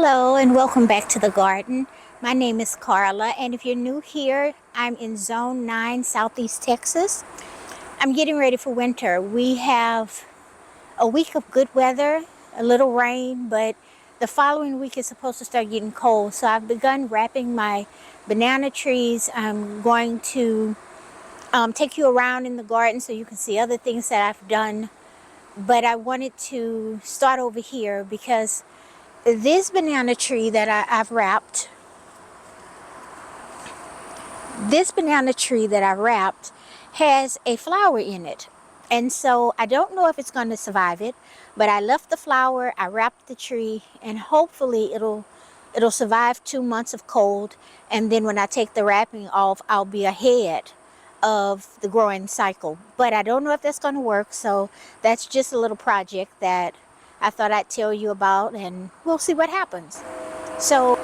Hello and welcome back to the garden. My name is Karla, and if you're new here, I'm in Zone 9, Southeast Texas. I'm getting ready for winter. We have a week of good weather, a little rain, but the following week is supposed to start getting cold. So I've begun wrapping my banana trees. I'm going to take you around in the garden so you can see other things that I've done. But I wanted to start over here because this banana tree that I've wrapped, has a flower in it. And so I don't know if it's going to survive it, but I left the flower, I wrapped the tree, and hopefully it'll survive 2 months of cold. And then when I take the wrapping off, I'll be ahead of the growing cycle. But I don't know if that's going to work, so that's just a little project that I thought I'd tell you about, and we'll see what happens. So,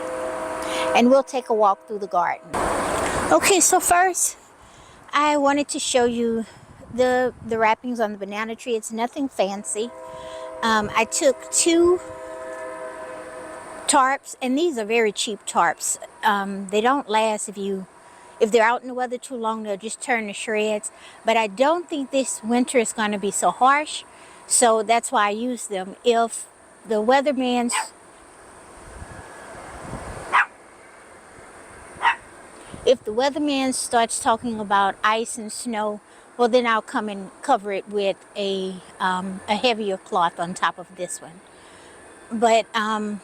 and we'll take a walk through the garden. Okay, so first I wanted to show you the wrappings on the banana tree. It's nothing fancy. I took 2 tarps, and these are very cheap tarps. They don't last if they're out in the weather too long, they'll just turn to shreds. But I don't think this winter is going to be so harsh, so that's why I use them. If the weatherman starts talking about ice and snow, well, then I'll come and cover it with a heavier cloth on top of this one. But I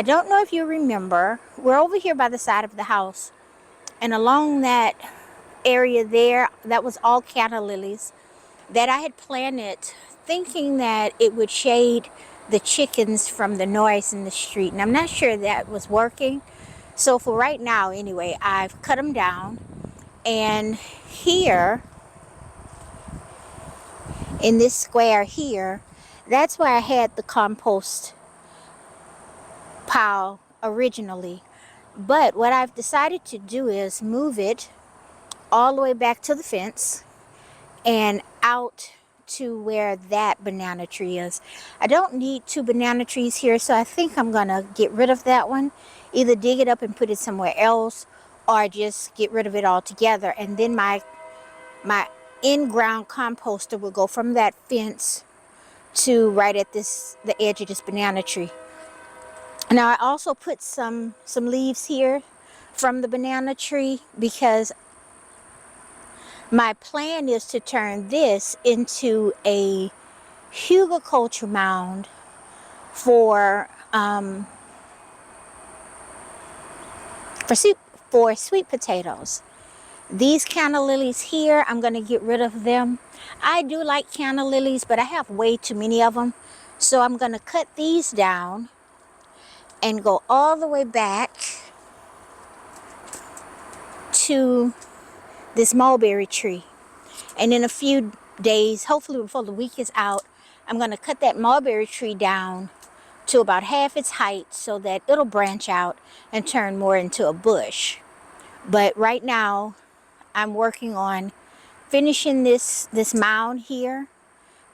don't know if you remember, we're over here by the side of the house, and along that area there, that was all canna lilies that I had planted thinking that it would shade the chickens from the noise in the street. And I'm not sure that was working. So for right now, anyway, I've cut them down. And here, in this square here, that's where I had the compost pile originally. But what I've decided to do is move it all the way back to the fence and out to where that banana tree is. I don't need 2 banana trees here, so I think I'm gonna get rid of that one. Either dig it up and put it somewhere else, or just get rid of it altogether. And then my in-ground composter will go from that fence to right at the edge of this banana tree. Now I also put some leaves here from the banana tree because my plan is to turn this into a hugelkultur mound for sweet potatoes. These canna lilies here, I'm going to get rid of them. I do like canna lilies, but I have way too many of them. So I'm going to cut these down and go all the way back to this mulberry tree. And in a few days, hopefully before the week is out, I'm going to cut that mulberry tree down to about half its height so that it'll branch out and turn more into a bush. But right now, I'm working on finishing this mound here,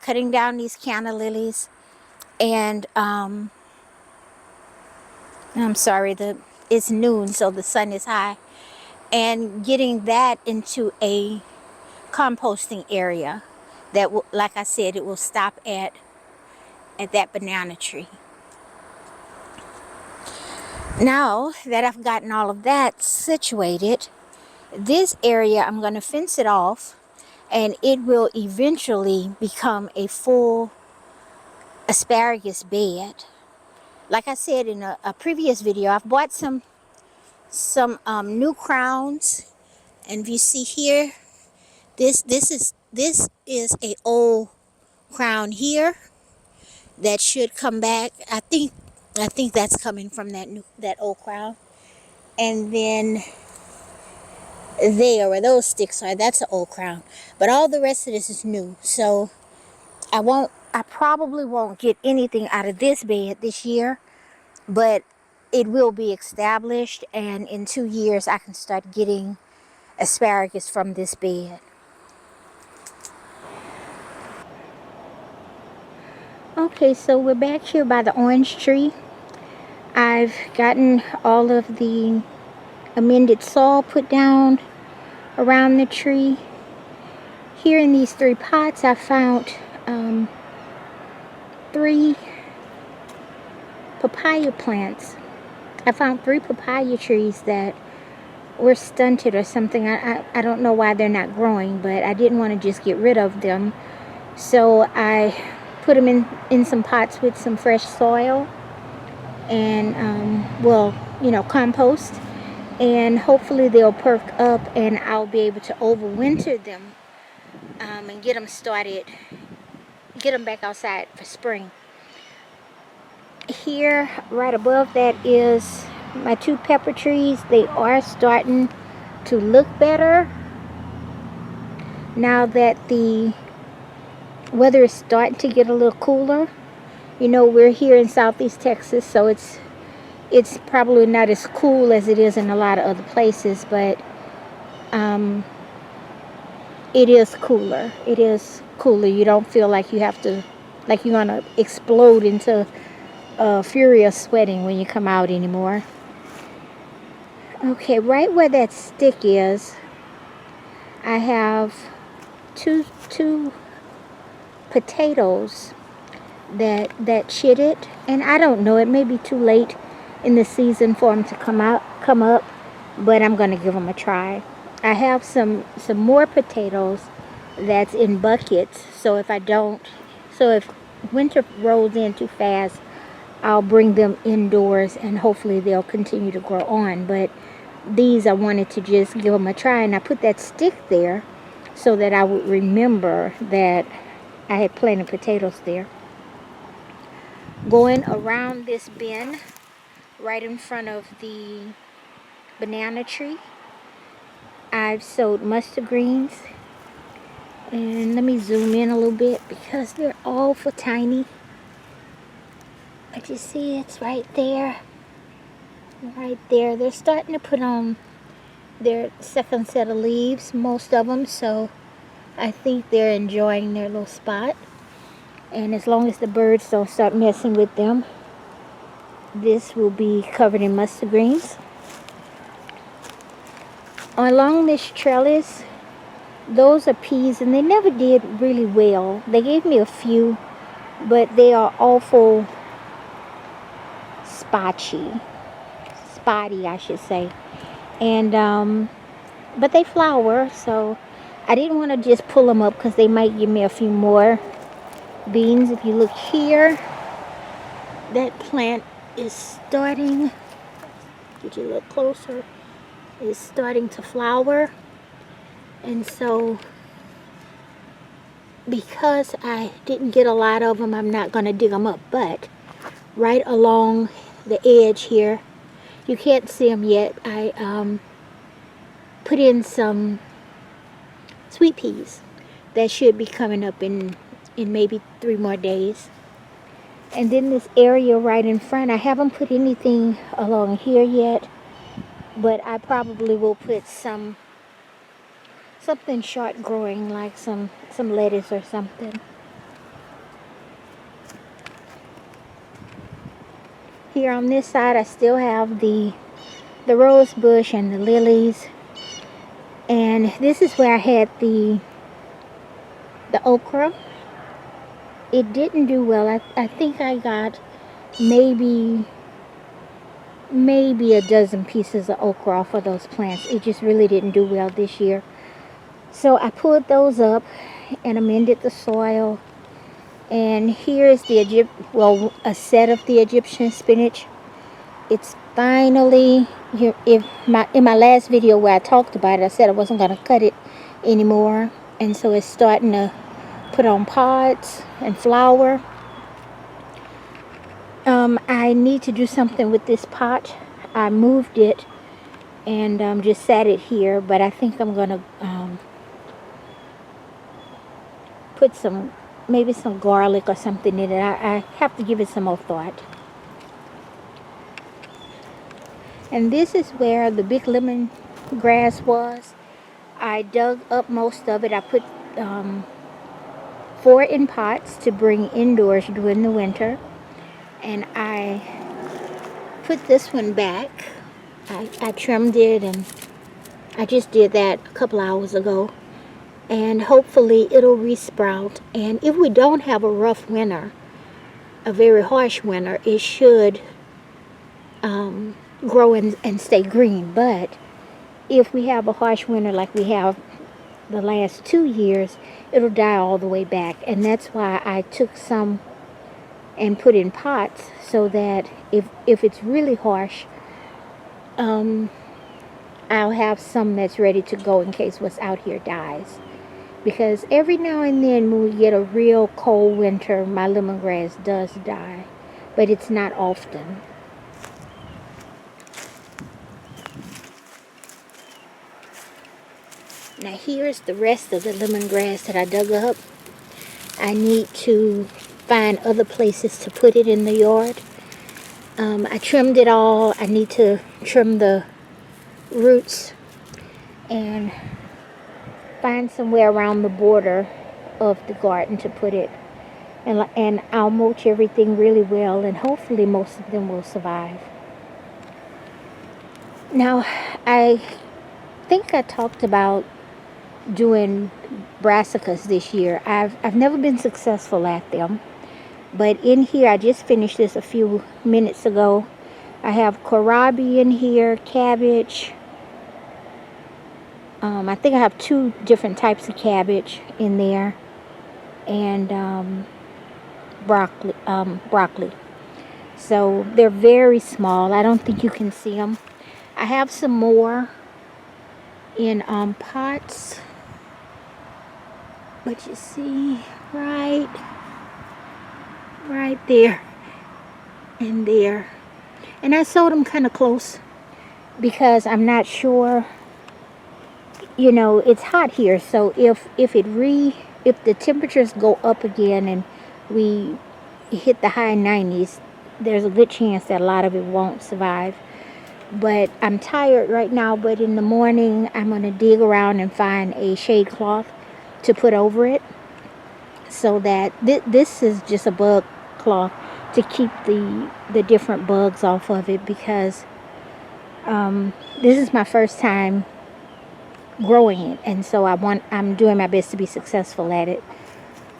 cutting down these canna lilies, and I'm sorry, it's noon, so the sun is high, and getting that into a composting area that will, like I said, it will stop at that banana tree. Now that I've gotten all of that situated, this area I'm going to fence it off, and it will eventually become a full asparagus bed. Like I said in a previous video, I've bought some new crowns, and if you see here, this is a old crown here that should come back. I think that's coming from that old crown. And then there where those sticks are, that's an old crown. But all the rest of this is new. So I probably won't get anything out of this bed this year, but it will be established, and in 2 years I can start getting asparagus from this bed. Okay, so we're back here by the orange tree. I've gotten all of the amended soil put down around the tree. Here in these 3 pots, I found 3 papaya plants. I found 3 papaya trees that were stunted or something. I don't know why they're not growing, but I didn't want to just get rid of them. So I put them in some pots with some fresh soil and, compost. And hopefully they'll perk up and I'll be able to overwinter them and get them started, get them back outside for spring. Here, right above that, is my 2 pepper trees. They are starting to look better now that the weather is starting to get a little cooler. You know, we're here in Southeast Texas, so it's probably not as cool as it is in a lot of other places, but it is cooler. It is cooler. You don't feel like you have to, like you're gonna explode into furious sweating when you come out anymore. Okay, right where that stick is, I have two potatoes that chitted, and I don't know, it may be too late in the season for them to come up, but I'm gonna give them a try. I have some more potatoes that's in buckets, so if winter rolls in too fast, I'll bring them indoors and hopefully they'll continue to grow on. But these, I wanted to just give them a try, and I put that stick there so that I would remember that I had planted potatoes there. Going around this bin right in front of the banana tree, I've sowed mustard greens. And let me zoom in a little bit because they're awful tiny. But you see, it's right there. Right there. They're starting to put on their second set of leaves, most of them. So I think they're enjoying their little spot. And as long as the birds don't start messing with them, this will be covered in mustard greens. Along this trellis, those are peas, and they never did really well. They gave me a few, but they are awful spotty, I should say. And but they flower, so I didn't want to just pull them up because they might give me a few more beans. If you look here, that plant is starting, get you a little closer, is starting to flower. And so because I didn't get a lot of them, I'm not going to dig them up. But right along the edge here, you can't see them yet, I put in some sweet peas that should be coming up in maybe 3 more days. And then this area right in front, I haven't put anything along here yet, but I probably will put something short growing, like some lettuce or something. Here on this side, I still have the rose bush and the lilies. And this is where I had the okra. It didn't do well. I think I got maybe a dozen pieces of okra off of those plants. It just really didn't do well this year. So I pulled those up and amended the soil. And here is a set of the Egyptian spinach. It's finally here. In my last video where I talked about it, I said I wasn't going to cut it anymore, and so it's starting to put on pods and flower. I need to do something with this pot. I moved it and just sat it here, but I think I'm going to put maybe some garlic or something in it. I have to give it some more thought. And this is where the big lemon grass was. I dug up most of it. I put 4 in pots to bring indoors during the winter. And I put this one back. I trimmed it, and I just did that a couple hours ago. And hopefully it'll resprout. And if we don't have a rough winter, a very harsh winter, it should grow and stay green. But if we have a harsh winter like we have the last 2 years, it'll die all the way back. And that's why I took some and put in pots, so that if it's really harsh, I'll have some that's ready to go in case what's out here dies. Because every now and then when we get a real cold winter, my lemongrass does die, but it's not often. Now here's the rest of the lemongrass that I dug up. I need to find other places to put it in the yard. I trimmed it all. I need to trim the roots and find somewhere around the border of the garden to put it. And I'll mulch everything really well, and hopefully most of them will survive. Now, I think I talked about doing brassicas this year. I've never been successful at them. But in here, I just finished this a few minutes ago. I have kohlrabi in here, cabbage. I think I have 2 different types of cabbage in there. And broccoli. So they're very small. I don't think you can see them. I have some more in pots. But you see right there and there. And I sewed them kind of close because I'm not sure, you know, it's hot here. So if the temperatures go up again and we hit the high 90s, there's a good chance that a lot of it won't survive. But I'm tired right now, but in the morning I'm going to dig around and find a shade cloth to put over it, so that this is just a bug cloth to keep the different bugs off of it, because this is my first time growing it, and so I'm doing my best to be successful at it.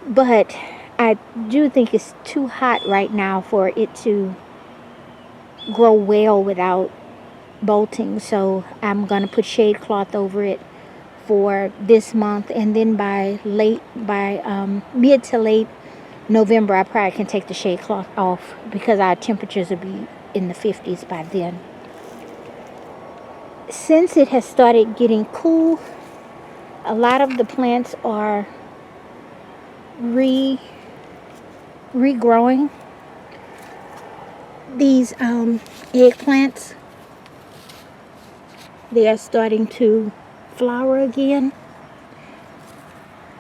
But I do think it's too hot right now for it to grow well without bolting, so I'm gonna put shade cloth over it for this month, and then by mid to late November, I probably can take the shade cloth off, because our temperatures will be in the 50s by then. Since it has started getting cool, a lot of the plants are regrowing. These eggplants, they are starting to flower again.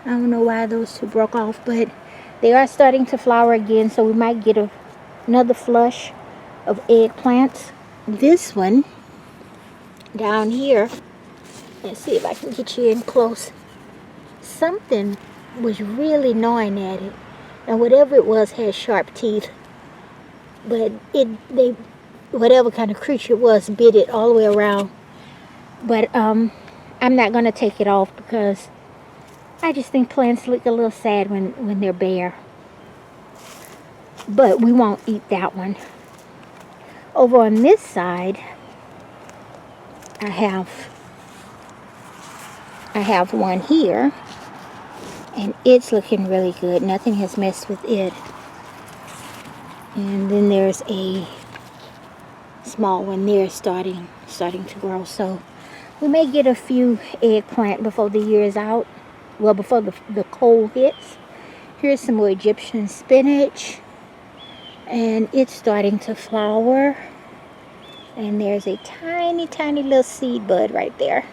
I don't know why those 2 broke off, but they are starting to flower again, so we might get another flush of eggplants. This one down here, let's see if I can get you in close. Something was really gnawing at it, and whatever it was had sharp teeth, but whatever kind of creature it was bit it all the way around. But I'm not going to take it off, because I just think plants look a little sad when they're bare. But we won't eat that one. Over on this side, I have one here, and it's looking really good. Nothing has messed with it. And then there's a small one there starting to grow. So we may get a few eggplant before the year is out. Well, before the cold hits. Here's some more Egyptian spinach, and it's starting to flower. And there's a tiny, tiny little seed bud right there.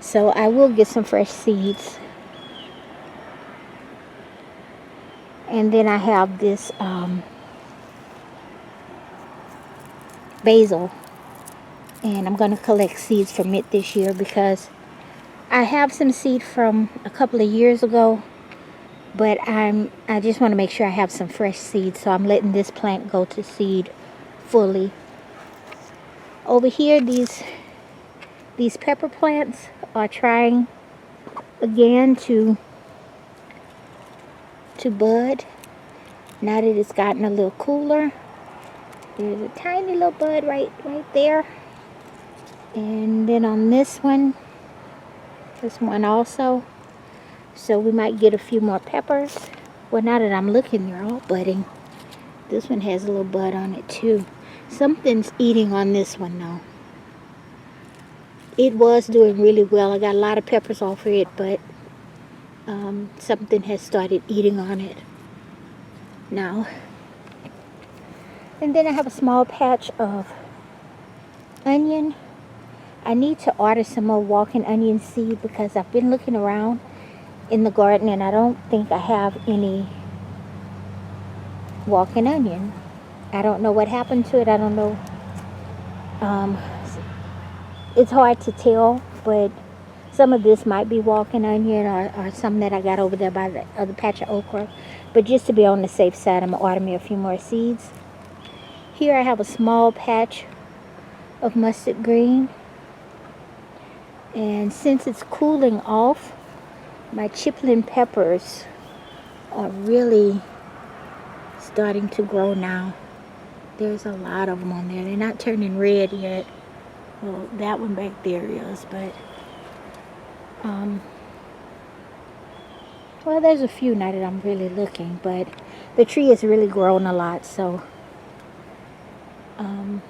So I will get some fresh seeds. And then I have this basil, and I'm going to collect seeds from it this year, because I have some seed from a couple of years ago, but I just want to make sure I have some fresh seeds, so I'm letting this plant go to seed fully. Over here, these pepper plants are trying again to bud. Now that it's gotten a little cooler, there's a tiny little bud right there. And then on this one also. So we might get a few more peppers. Well, now that I'm looking, they're all budding. This one has a little bud on it too. Something's eating on this one though. It was doing really well. I got a lot of peppers off of it, but something has started eating on it now. And then I have a small patch of onion. I need to order some more walking onion seed because I've been looking around in the garden and I don't think I have any walking onion. I don't know what happened to it. I don't know. It's hard to tell, but some of this might be walking onion or some that I got over there by the other patch of okra. But just to be on the safe side, I'm going to order me a few more seeds. Here I have a small patch of mustard green. And since it's cooling off, my chiplin peppers are really starting to grow now. There's a lot of them on there. They're not turning red yet. Well, that one back there is, but well, there's a few now that I'm really looking, but the tree has really grown a lot, so I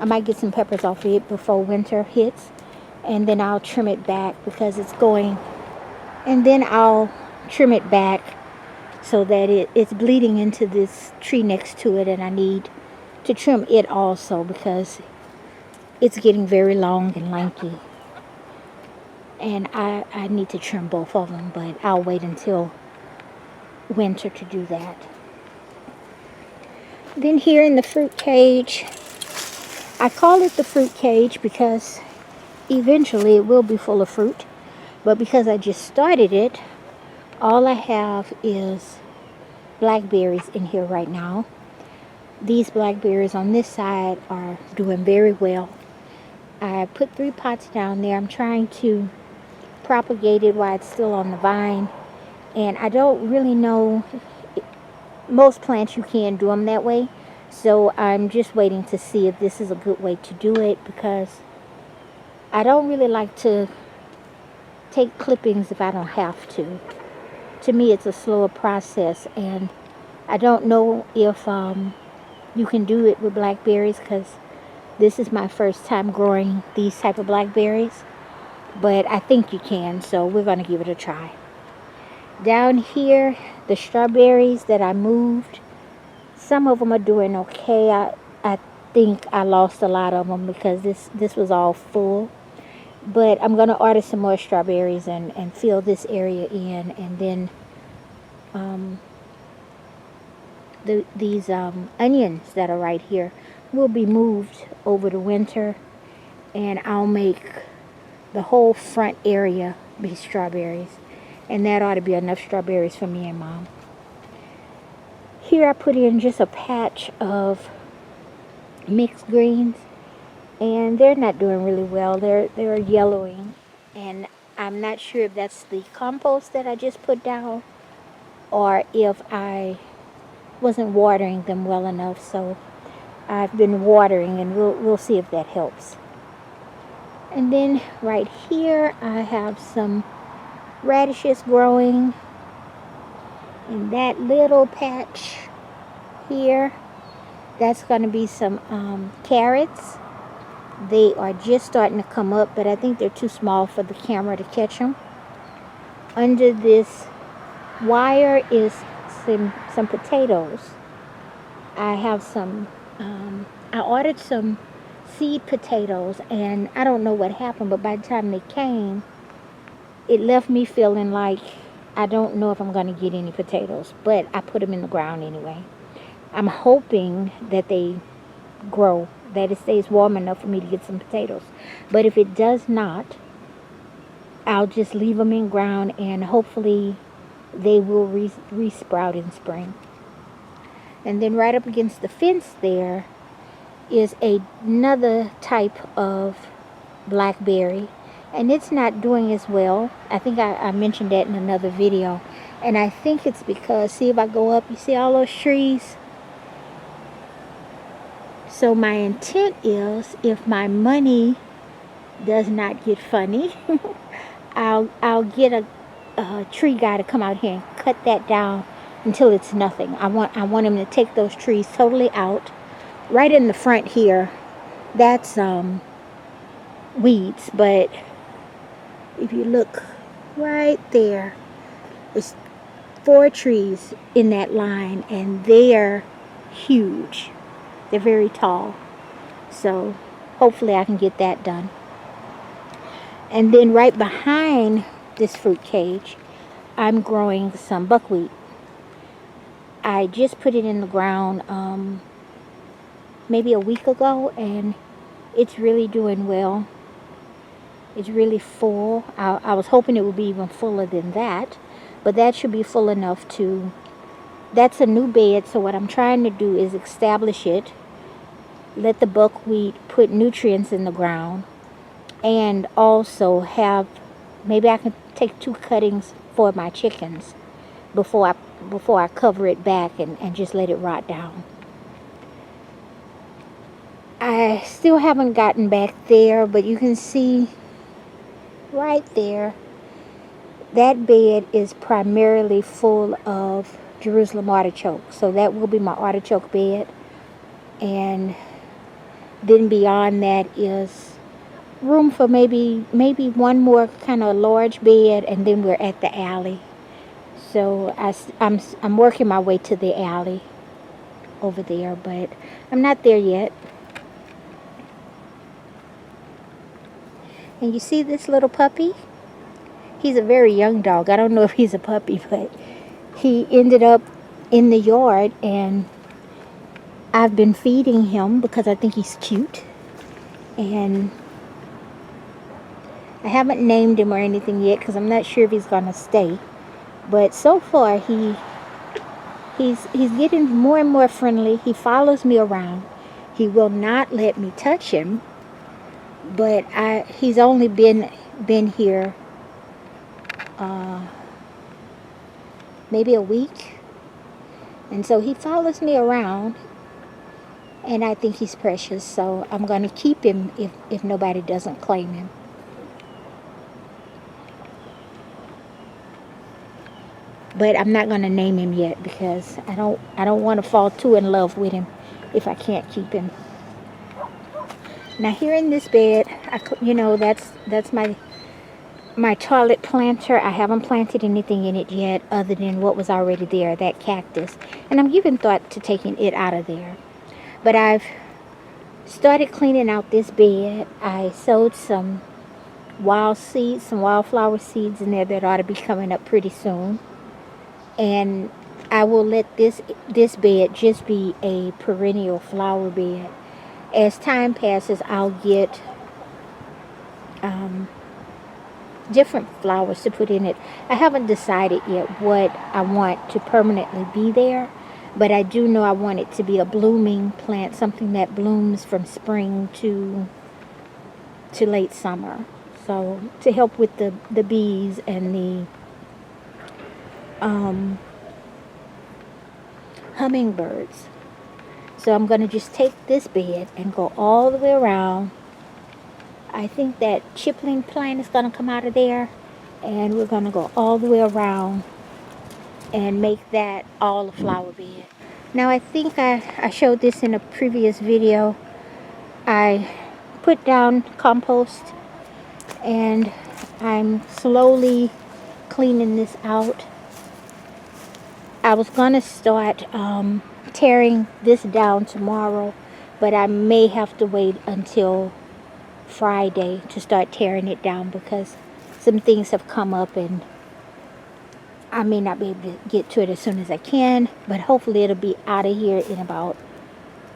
might get some peppers off it before winter hits, and then I'll trim it back because it's going, and then I'll trim it back so that it's bleeding into this tree next to it, and I need to trim it also because it's getting very long and lanky. And I need to trim both of them, but I'll wait until winter to do that. Then here in the fruit cage, I call it the fruit cage because eventually it will be full of fruit. But because I just started it, all I have is blackberries in here right now. These blackberries on this side are doing very well. I put 3 pots down there. I'm trying to propagate it while it's still on the vine. And I don't really know. Most plants you can do them that way. So I'm just waiting to see if this is a good way to do it because I don't really like to take clippings if I don't have to. To me, it's a slower process, and I don't know if you can do it with blackberries because this is my first time growing these type of blackberries, but I think you can, so we're going to give it a try. Down here, the strawberries that I moved, some of them are doing okay. I think I lost a lot of them because this was all full. But I'm going to order some more strawberries and fill this area in. And then these onions that are right here will be moved over the winter. And I'll make the whole front area be strawberries. And that ought to be enough strawberries for me and Mom. Here I put in just a patch of mixed greens. And they're not doing really well. They're yellowing, and I'm not sure if that's the compost that I just put down or if I wasn't watering them well enough. So I've been watering, and we'll see if that helps. And then right here I have some radishes growing in that little patch here. That's going to be some carrots. They are just starting to come up, but I think they're too small for the camera to catch them. Under this wire is some potatoes. I have some, I ordered some seed potatoes, and I don't know what happened, but by the time they came, it left me feeling like I don't know if I'm going to get any potatoes, but I put them in the ground anyway. I'm hoping that they grow, that it stays warm enough for me to get some potatoes. But if it does not, I'll just leave them in ground, and hopefully they will re-sprout in spring. And then right up against the fence there is another type of blackberry, and it's not doing as well. I think I mentioned that in another video, and I think it's because, see, if I go up, you see all those trees? So my intent is, if my money does not get funny, I'll get a tree guy to come out here and cut that down until it's nothing. I want him to take those trees totally out. Right in the front here, that's weeds, but if you look right there, there's 4 trees in that line, and they're huge. They're very tall. So hopefully I can get that done. And then right behind this fruit cage, I'm growing some buckwheat. I just put it in the ground maybe a week ago, and it's really doing well. It's really full. I was hoping it would be even fuller than that, but that should be full enough to... That's a new bed, so what I'm trying to do is establish it, let the buckwheat put nutrients in the ground, and also have... Maybe I can take 2 cuttings for my chickens before I cover it back and just let it rot down. I still haven't gotten back there, but you can see right there, that bed is primarily full of Jerusalem artichoke. So that will be my artichoke bed. And then beyond that is room for maybe one more kind of large bed, and then we're at the alley. So I'm working my way to the alley over there, but I'm not there yet. And you see this little puppy? He's a very young dog. I don't know if he's a puppy, but he ended up in the yard, and I've been feeding him because I think he's cute. And I haven't named him or anything yet because I'm not sure if he's going to stay. But so far, he's getting more and more friendly. He follows me around. He will not let me touch him. But he's only been here maybe a week, and so he follows me around, and I think he's precious, so I'm going to keep him if nobody doesn't claim him. But I'm not going to name him yet because I don't want to fall too in love with him if I can't keep him. Now here in this bed, that's my toilet planter. I haven't planted anything in it yet other than what was already there, that cactus. And I'm giving thought to taking it out of there. But I've started cleaning out this bed. I sowed some wild seeds, some wildflower seeds in there that ought to be coming up pretty soon. And I will let this bed just be a perennial flower bed. As time passes, I'll get different flowers to put in it. I haven't decided yet what I want to permanently be there, but I do know I want it to be a blooming plant, something that blooms from spring to late summer. So to help with the bees and the hummingbirds. So I'm going to just take this bed and go all the way around. I think that chipling plant is going to come out of there. And we're going to go all the way around and make that all a flower bed. Now I think I showed this in a previous video. I put down compost, and I'm slowly cleaning this out. I was going to start tearing this down tomorrow, but I may have to wait until Friday to start tearing it down because some things have come up and I may not be able to get to it as soon as I can, but hopefully it'll be out of here in about,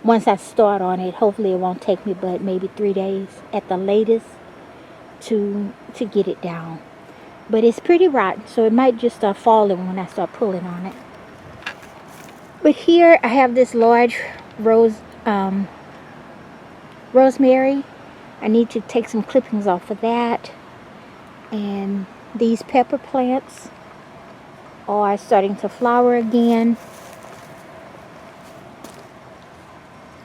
once I start on it, hopefully it won't take me but maybe 3 days at the latest to get it down. But it's pretty rotten, so it might just start falling when I start pulling on it. But here I have this large rose rosemary. I need to take some clippings off of that. And these pepper plants are starting to flower again.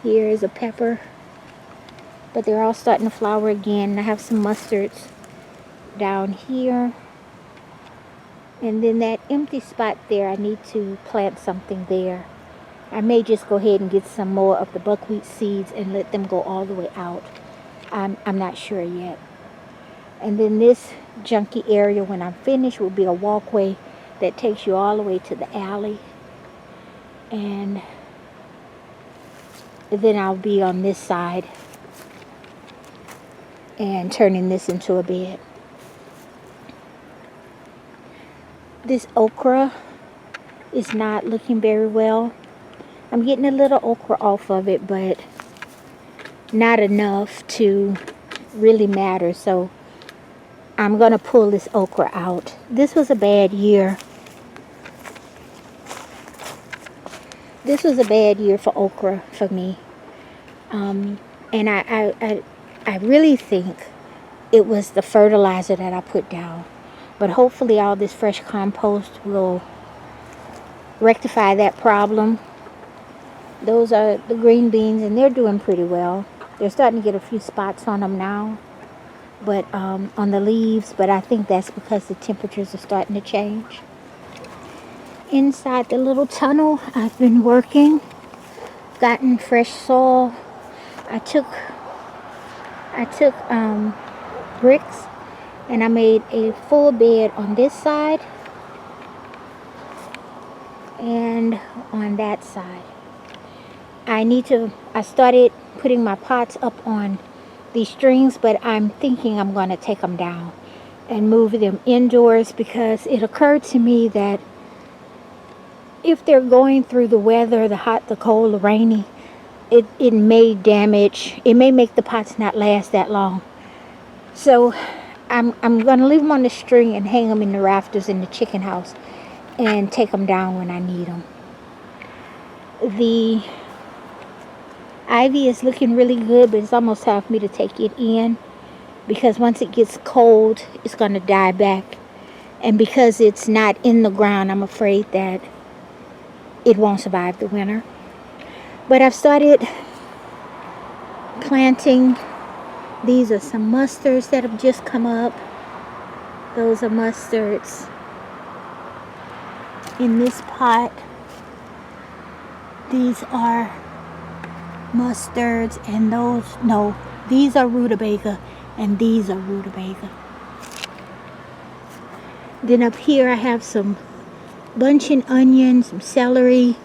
Here is a pepper, but they're all starting to flower again. I have some mustards down here. And then that empty spot there, I need to plant something there. I may just go ahead and get some more of the buckwheat seeds and let them go all the way out. I'm not sure yet. And then this junky area, when I'm finished, will be a walkway that takes you all the way to the alley. And then I'll be on this side and turning this into a bed. This okra is not looking very well. I'm getting a little okra off of it, but not enough to really matter. So I'm going to pull this okra out. This was a bad year. This was a bad year for okra for me. And I really think it was the fertilizer that I put down. But hopefully all this fresh compost will rectify that problem. Those are the green beans, and they're doing pretty well. They're starting to get a few spots on them now, but on the leaves, but I think that's because the temperatures are starting to change. Inside the little tunnel, I've been working, gotten fresh soil. I took bricks, and I made a full bed on this side and on that side. I started putting my pots up on these strings, but I'm thinking I'm going to take them down and move them indoors, because it occurred to me that if they're going through the weather, the hot, the cold, the rainy, it may damage, it may make the pots not last that long. So I'm going to leave them on the string and hang them in the rafters in the chicken house and take them down when I need them. The ivy is looking really good, but it's almost time for me to take it in, because once it gets cold, it's going to die back. And because it's not in the ground, I'm afraid that it won't survive the winter. But I've started planting. These are some mustards that have just come up. Those are mustards in this pot. These are mustards, and these are rutabaga, and these are rutabaga. Then up here I have some bunching onions, some celery.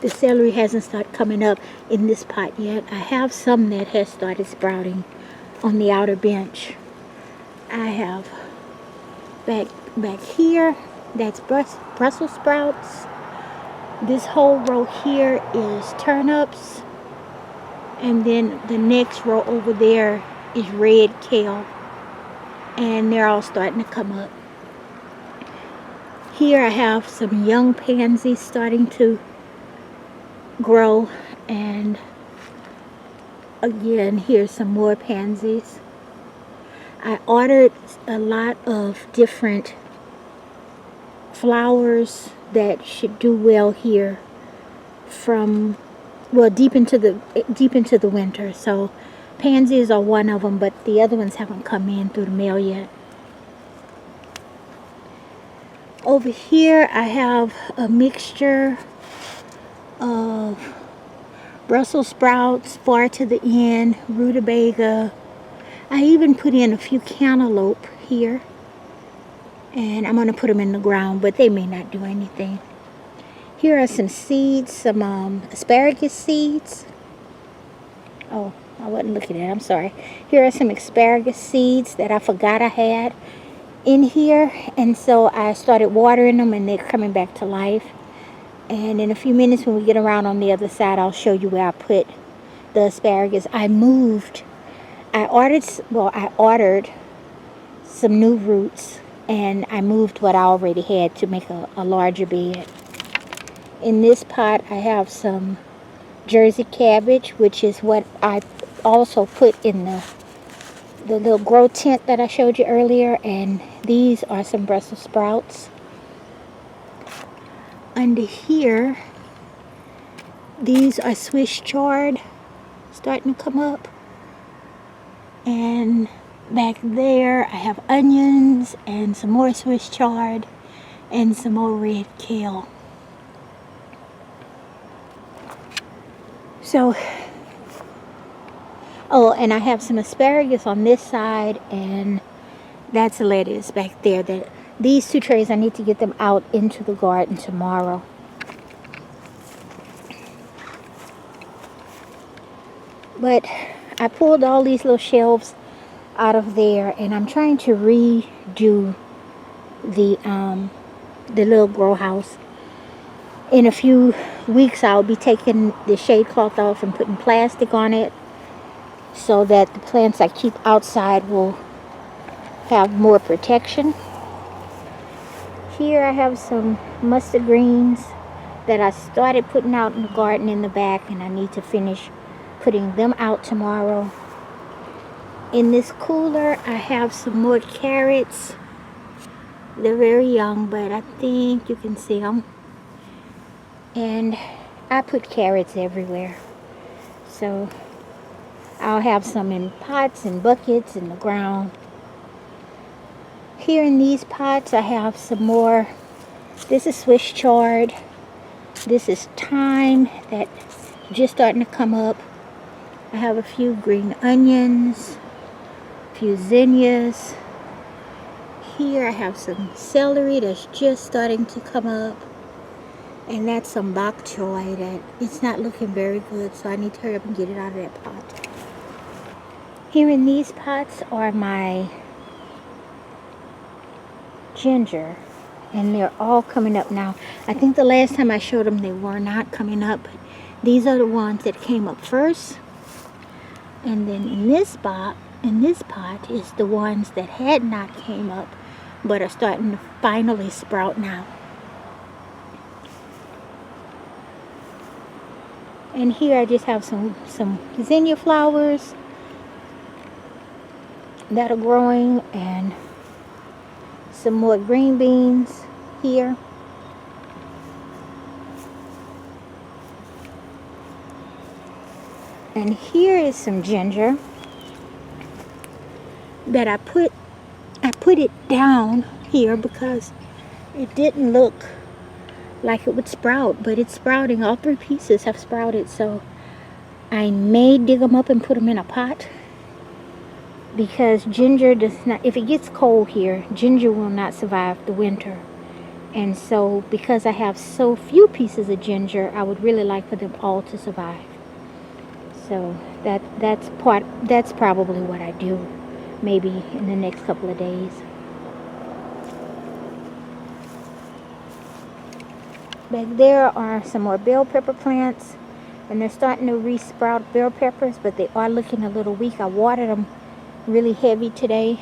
The celery hasn't started coming up in this pot yet. I have some that has started sprouting on the outer bench. I have back here, that's Brussels sprouts. This whole row here is turnips. And then the next row over there is red kale. And they're all starting to come up. Here I have some young pansies starting to grow. And again, here's some more pansies. I ordered a lot of different flowers that should do well here from, well, deep into the winter. So pansies are one of them, but the other ones haven't come in through the mail yet. Over here I have a mixture of Brussels sprouts far to the end, rutabaga. I even put in a few cantaloupe here, and I'm going to put them in the ground, but they may not do anything. Here are some seeds, some asparagus seeds. Oh, I wasn't looking at it, I'm sorry. Here are some asparagus seeds that I forgot I had in here, and so I started watering them, and they're coming back to life. And in a few minutes when we get around on the other side, I'll show you where I put the asparagus. I ordered some new roots, and I moved what I already had to make a larger bed. In this pot I have some Jersey cabbage, which is what I also put in the little grow tent that I showed you earlier, and these are some Brussels sprouts. Under here, these are Swiss chard starting to come up, and back there I have onions and some more Swiss chard and some more red kale. So, oh, and I have some asparagus on this side, and that's lettuce back there. These two trays, I need to get them out into the garden tomorrow. But I pulled all these little shelves out of there, and I'm trying to redo the little grow house. In a few weeks, I'll be taking the shade cloth off and putting plastic on it so that the plants I keep outside will have more protection. Here I have some mustard greens that I started putting out in the garden in the back, and I need to finish putting them out tomorrow. In this cooler, I have some more carrots. They're very young, but I think you can see them. And I put carrots everywhere. So I'll have some in pots and buckets in the ground. Here in these pots, I have some more. This is Swiss chard. This is thyme that's just starting to come up. I have a few green onions, a few zinnias. Here I have some celery that's just starting to come up. And that's some bok choy that it's not looking very good, so I need to hurry up and get it out of that pot. Here in these pots are my ginger, and they're all coming up now. I think the last time I showed them they were not coming up. These are the ones that came up first, and then in this pot is the ones that had not came up but are starting to finally sprout now. And here I just have some zinnia flowers that are growing, and some more green beans here. And here is some ginger that I put it down here because it didn't look like it would sprout, but it's sprouting. All three pieces have sprouted, so I may dig them up and put them in a pot, because ginger does not, if it gets cold here, ginger will not survive the winter. And so because I have so few pieces of ginger, I would really like for them all to survive. So that's probably what I do, maybe in the next couple of days. Back there are some more bell pepper plants, and they're starting to re-sprout bell peppers, but they are looking a little weak. I watered them really heavy today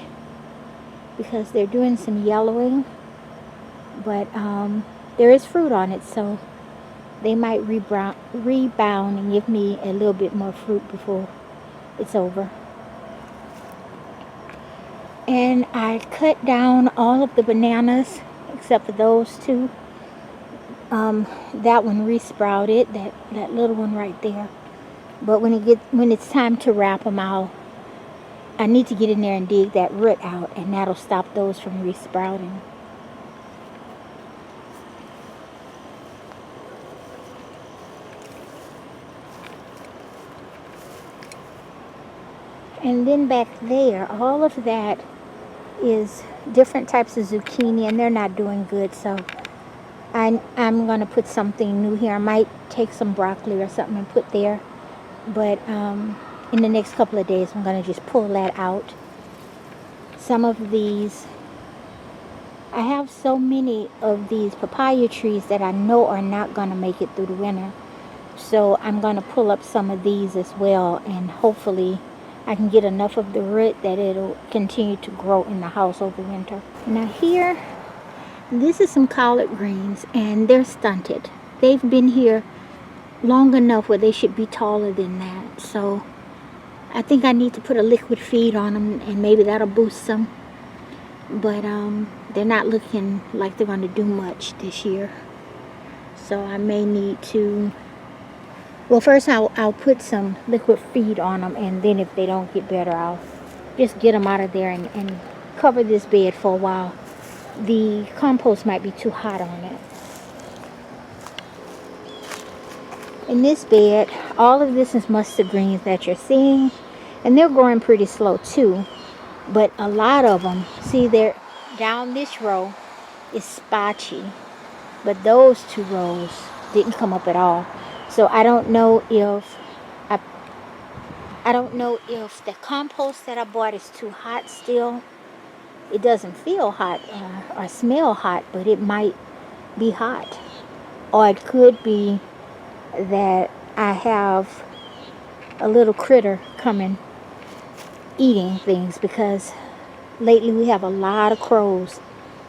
because they're doing some yellowing, but there is fruit on it, so they might rebound and give me a little bit more fruit before it's over. And I cut down all of the bananas except for those two. That one re-sprouted, that little one right there. But when it's time to wrap them out, I need to get in there and dig that root out, and that'll stop those from re-sprouting. And then back there, all of that is different types of zucchini, and they're not doing good, so I'm going to put something new here. I might take some broccoli or something and put there, but in the next couple of days I'm going to just pull that out. Some of these, I have so many of these papaya trees that I know are not going to make it through the winter, so I'm going to pull up some of these as well, and hopefully I can get enough of the root that it'll continue to grow in the house over winter. Now here, this is some collard greens, and they're stunted. They've been here long enough where they should be taller than that. So I think I need to put a liquid feed on them, and maybe that'll boost them. But they're not looking like they're going to do much this year. So I may need to, well, first I'll put some liquid feed on them, and then if they don't get better, I'll just get them out of there and cover this bed for a while. The compost might be too hot on it. In this bed, all of this is mustard greens that you're seeing, and they're growing pretty slow too. But a lot of them, see, they're down this row is spotchy, but those 2 rows didn't come up at all. So I don't know if I don't know if the compost that I bought is too hot still. It doesn't feel hot or smell hot, but it might be hot. Or it could be that I have a little critter coming eating things, because lately we have a lot of crows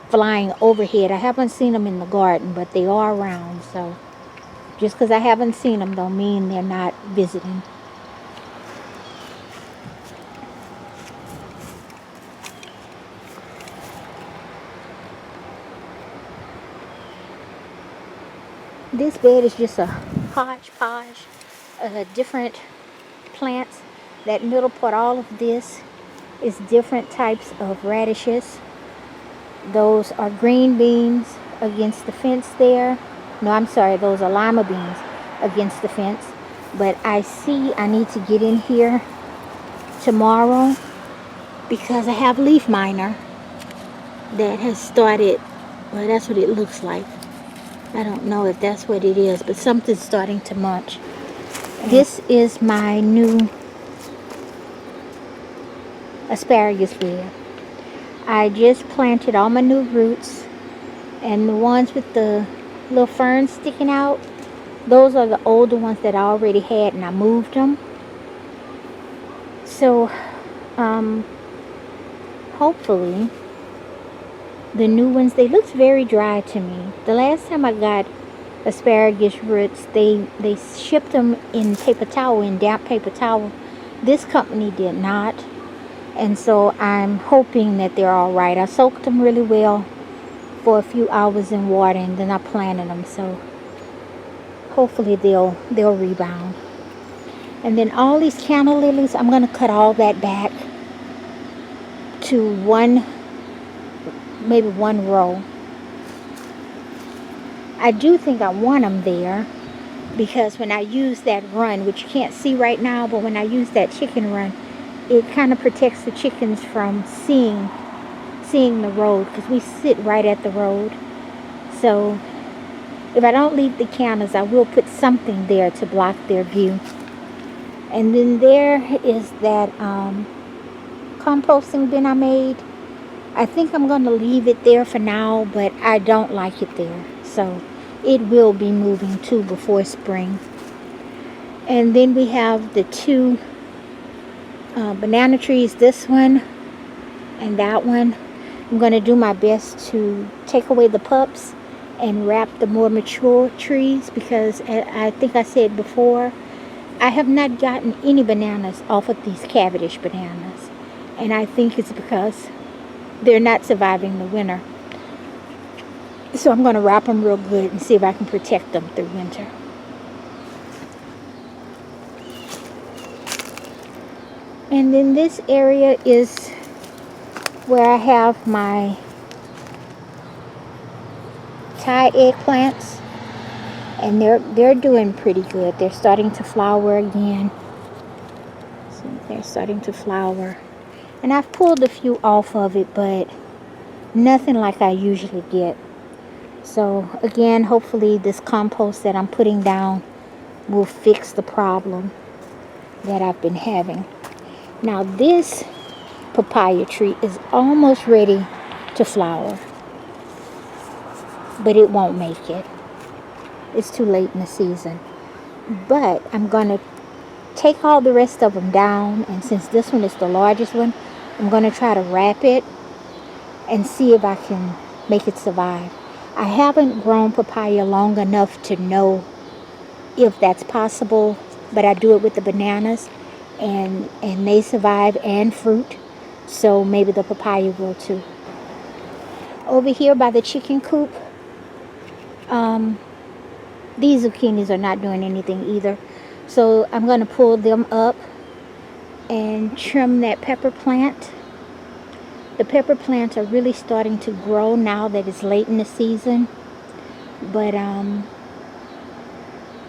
flying overhead. I haven't seen them in the garden, but they are around. So just because I haven't seen them don't mean they're not visiting. This bed is just a hodgepodge of different plants. That middle part, all of this is different types of radishes. Those are green beans against the fence there. No, I'm sorry, those are lima beans against the fence. But I see I need to get in here tomorrow because I have leaf miner that has started. Well, that's what it looks like. I don't know if that's what it is, but something's starting to munch. This is my new asparagus bed. I just planted all my new roots, and the ones with the little ferns sticking out, those are the older ones that I already had, and I moved them. So hopefully the new ones, they look very dry to me. The last time I got asparagus roots, they shipped them in paper towel, in damp paper towel. This company did not, and so I'm hoping that they're all right. I soaked them really well for a few hours in water, and then I planted them, so hopefully they'll rebound. And then all these canna lilies, I'm going to cut all that back to maybe one row. I do think I want them there, because when I use that run, which you can't see right now, but when I use that chicken run, it kind of protects the chickens from seeing the road, because we sit right at the road. So if I don't leave the cannas, I will put something there to block their view. And then there is that composting bin I made. I think I'm going to leave it there for now, but I don't like it there. So it will be moving too before spring. And then we have the 2 banana trees, this one and that one. I'm going to do my best to take away the pups and wrap the more mature trees, because I think I said before, I have not gotten any bananas off of these Cavendish bananas. And I think it's because they're not surviving the winter. So I'm going to wrap them real good and see if I can protect them through winter. And then this area is where I have my Thai eggplants, and they're doing pretty good. They're starting to flower again. So they're starting to flower. And I've pulled a few off of it, but nothing like I usually get. So again, hopefully this compost that I'm putting down will fix the problem that I've been having. Now this papaya tree is almost ready to flower, but it won't make it. It's too late in the season. But I'm going to take all the rest of them down, and since this one is the largest one, I'm going to try to wrap it and see if I can make it survive. I haven't grown papaya long enough to know if that's possible, but I do it with the bananas, and they survive, and fruit. So maybe the papaya will too. Over here by the chicken coop, these zucchinis are not doing anything either. So I'm going to pull them up and trim that pepper plant. The pepper plants are really starting to grow now that it's late in the season. But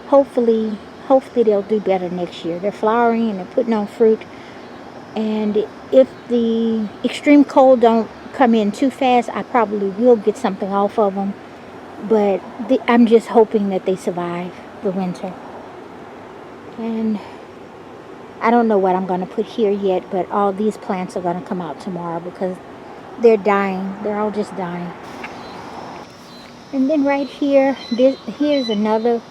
hopefully they'll do better next year. They're flowering and they're putting on fruit. And if the extreme cold don't come in too fast, I probably will get something off of them. But I'm just hoping that they survive the winter. And I don't know what I'm going to put here yet, but all these plants are going to come out tomorrow because they're dying. They're all just dying. And then right here, here's another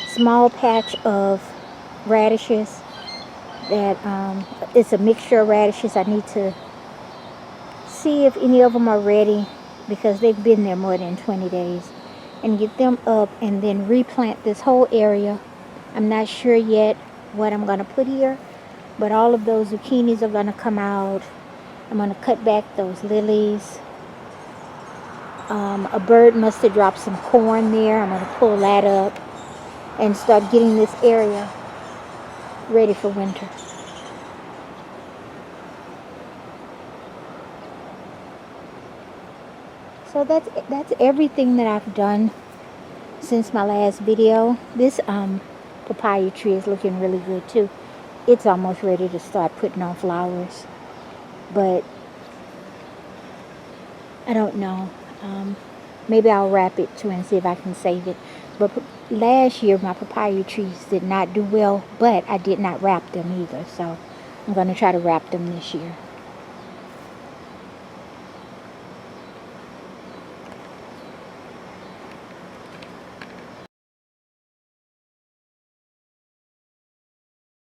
small patch of radishes that it's a mixture of radishes. I need to see if any of them are ready because they've been there more than 20 days, and get them up and then replant this whole area. I'm not sure yet what I'm going to put here, but all of those zucchinis are going to come out. I'm going to cut back those lilies. A bird must have dropped some corn there. I'm going to pull that up and start getting this area ready for winter. So that's everything that I've done since my last video. This papaya tree is looking really good too. It's almost ready to start putting on flowers, but I don't know. Maybe I'll wrap it too and see if I can save it. But last year my papaya trees did not do well, but I did not wrap them either. So I'm going to try to wrap them this year.